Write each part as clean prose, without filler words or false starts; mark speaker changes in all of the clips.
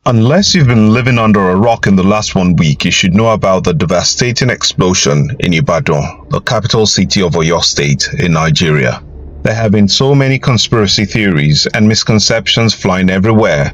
Speaker 1: Unless you've been living under a rock in the last 1 week, you should know about the devastating explosion in Ibadan, the capital city of Oyo State in Nigeria. There have been so many conspiracy theories and misconceptions flying everywhere,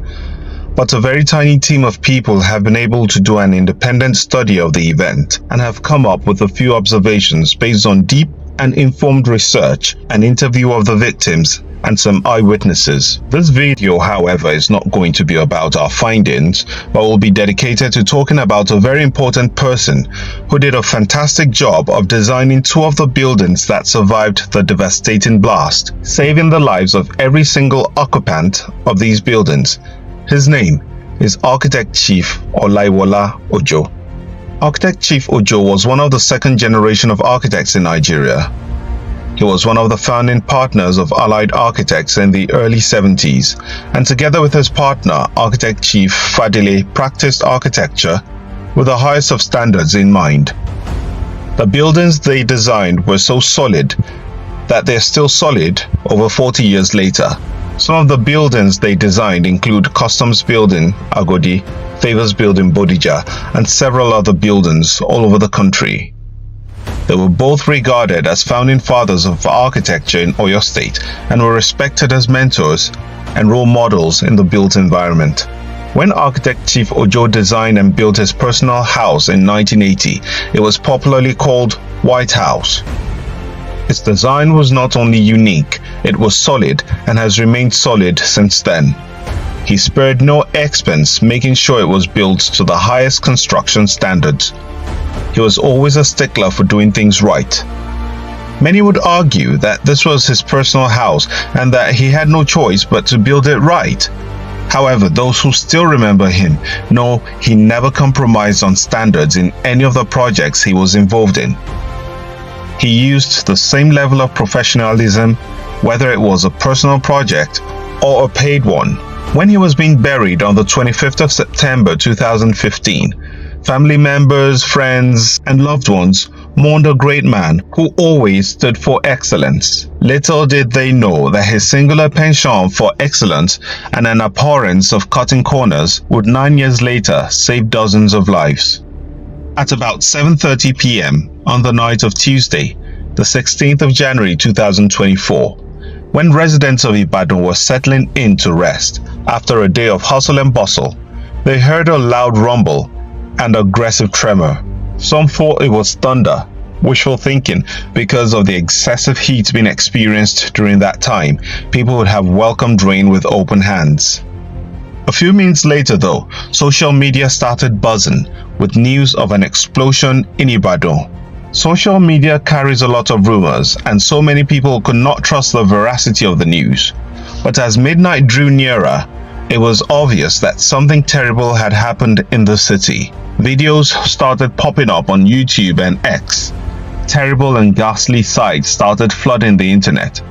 Speaker 1: but a very tiny team of people have been able to do an independent study of the event and have come up with a few observations based on deep and informed research, an interview of the victims, and some eyewitnesses. This video, however, is not going to be about our findings, but will be dedicated to talking about a very important person who did a fantastic job of designing two of the buildings that survived the devastating blast, saving the lives of every single occupant of these buildings. His name is Architect Chief Olaiwola Ojo. Architect Chief Ojo was one of the second generation of architects in Nigeria. He was one of the founding partners of Allied Architects in the early 70s, and together with his partner, Architect Chief Fadile, practiced architecture with the highest of standards in mind. The buildings they designed were so solid that they're still solid over 40 years later. Some of the buildings they designed include Customs Building, Agodi, Favors Building, Bodija, and several other buildings all over the country. They were both regarded as founding fathers of architecture in Oyo State and were respected as mentors and role models in the built environment. When Architect Chief Ojo designed and built his personal house in 1980, it was popularly called White House. Its design was not only unique, it was solid and has remained solid since then. He spared no expense making sure it was built to the highest construction standards. He was always a stickler for doing things right. Many would argue that this was his personal house and that he had no choice but to build it right. However, those who still remember him know he never compromised on standards in any of the projects he was involved in. He used the same level of professionalism, whether it was a personal project or a paid one. When he was being buried on the 25th of September 2015, family members, friends, and loved ones mourned a great man who always stood for excellence. Little did they know that his singular penchant for excellence and an abhorrence of cutting corners would 9 years later save dozens of lives. At about 7:30 p.m. on the night of Tuesday, the 16th of January 2024, when residents of Ibadan were settling in to rest after a day of hustle and bustle, they heard a loud rumble and aggressive tremor. Some thought it was thunder, wishful thinking because of the excessive heat being experienced during that time. People would have welcomed rain with open hands. A few minutes later though, social media started buzzing with news of an explosion in Ibadan. Social media carries a lot of rumors, and so many people could not trust the veracity of the news. But as midnight drew nearer, it was obvious that something terrible had happened in the city. Videos started popping up on YouTube and X. Terrible and ghastly sights started flooding the internet.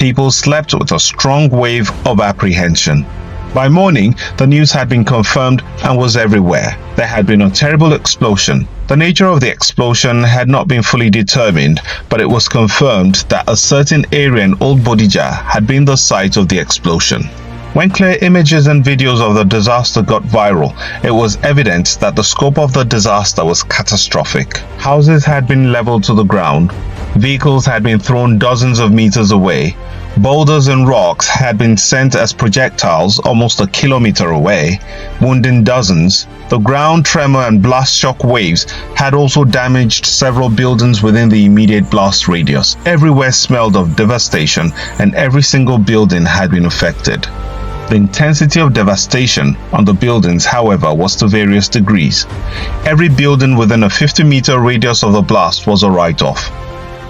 Speaker 1: People slept with a strong wave of apprehension. By morning, the news had been confirmed and was everywhere. There had been a terrible explosion. The nature of the explosion had not been fully determined, but it was confirmed that a certain area in Old Bodija had been the site of the explosion. When clear images and videos of the disaster got viral, it was evident that the scope of the disaster was catastrophic. Houses had been leveled to the ground. Vehicles had been thrown dozens of meters away. Boulders and rocks had been sent as projectiles almost a kilometer away, wounding dozens. The ground tremor and blast shock waves had also damaged several buildings within the immediate blast radius. Everywhere smelled of devastation, and every single building had been affected. The intensity of devastation on the buildings, however, was to various degrees. Every building within a 50-meter radius of the blast was a write-off,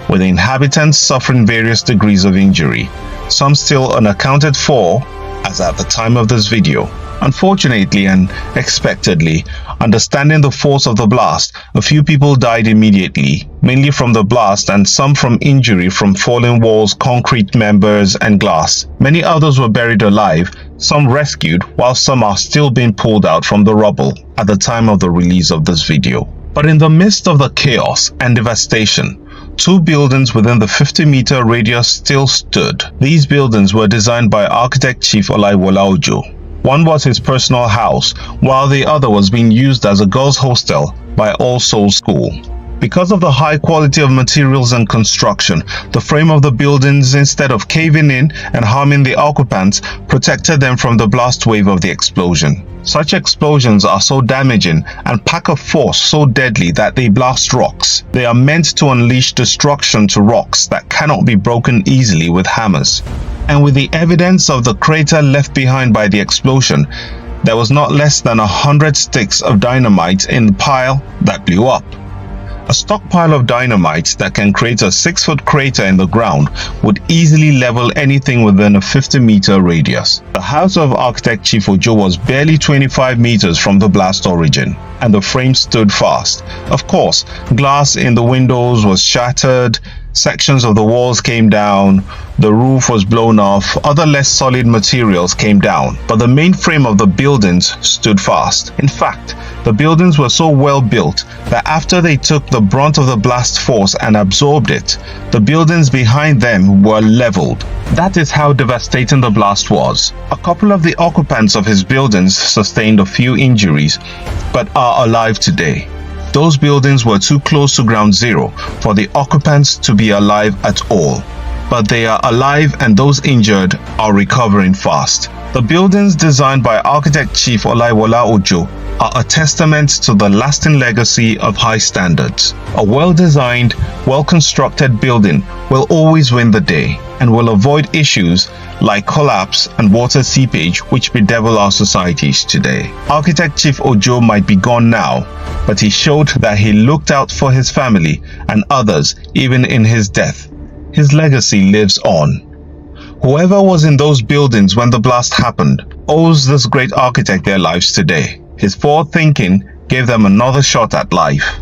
Speaker 1: with the inhabitants suffering various degrees of injury, some still unaccounted for as at the time of this video. Unfortunately and expectedly, understanding the force of the blast, a few people died immediately, mainly from the blast and some from injury from falling walls, concrete members, and glass. Many others were buried alive, some rescued, while some are still being pulled out from the rubble at the time of the release of this video. But in the midst of the chaos and devastation, two buildings within the 50-meter radius still stood. These buildings were designed by Architect Chief Olaiwola Ojo. One was his personal house, while the other was being used as a girls' hostel by All Souls School. Because of the high quality of materials and construction, the frame of the buildings, instead of caving in and harming the occupants, protected them from the blast wave of the explosion. Such explosions are so damaging and pack a force so deadly that they blast rocks. They are meant to unleash destruction to rocks that cannot be broken easily with hammers. And with the evidence of the crater left behind by the explosion, there was not less than 100 sticks of dynamite in the pile that blew up. A stockpile of dynamite that can create a 6-foot crater in the ground would easily level anything within a 50-meter radius. The house of architect Chief Ojo was barely 25 meters from the blast origin, and the frame stood fast. Of course, glass in the windows was shattered, sections of the walls came down, the roof was blown off, other less solid materials came down, but the main frame of the buildings stood fast. In fact, the buildings were so well built that after they took the brunt of the blast force and absorbed it, the buildings behind them were leveled. That is how devastating the blast was. A couple of the occupants of his buildings sustained a few injuries, but are alive today. Those buildings were too close to ground zero for the occupants to be alive at all. But they are alive, and those injured are recovering fast. The buildings designed by architect Chief Olaiwola Ojo are a testament to the lasting legacy of high standards. A well-designed, well-constructed building will always win the day and will avoid issues like collapse and water seepage which bedevil our societies today. Architect Chief Ojo might be gone now, but he showed that he looked out for his family and others even in his death. His legacy lives on. Whoever was in those buildings when the blast happened owes this great architect their lives today. His forward thinking gave them another shot at life.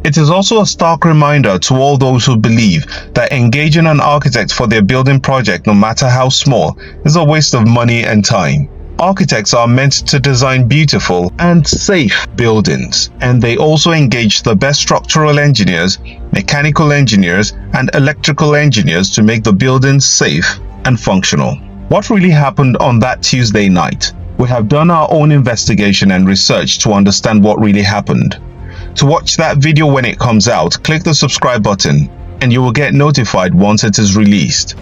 Speaker 1: It is also a stark reminder to all those who believe that engaging an architect for their building project, no matter how small, is a waste of money and time. Architects are meant to design beautiful and safe buildings, and they also engage the best structural engineers, mechanical engineers, and electrical engineers to make the buildings safe and functional. What really happened on that Tuesday night? We have done our own investigation and research to understand what really happened. To watch that video when it comes out, click the subscribe button and you will get notified once it is released.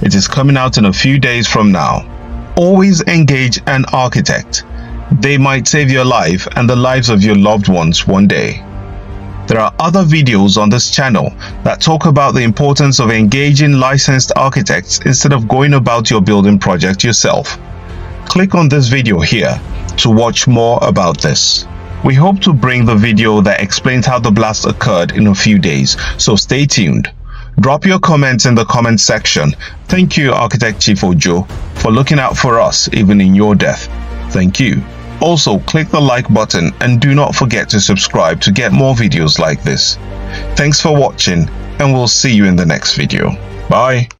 Speaker 1: It is coming out in a few days from now. Always engage an architect. They might save your life and the lives of your loved ones one day. There are other videos on this channel that talk about the importance of engaging licensed architects instead of going about your building project yourself. Click on this video here to watch more about this. We hope to bring the video that explains how the blast occurred in a few days, so stay tuned. Drop your comments in the comment section. Thank you, Architect Chief Ojo, for looking out for us even in your death. Thank you. Also, click the like button and do not forget to subscribe to get more videos like this. Thanks for watching, and we'll see you in the next video. Bye.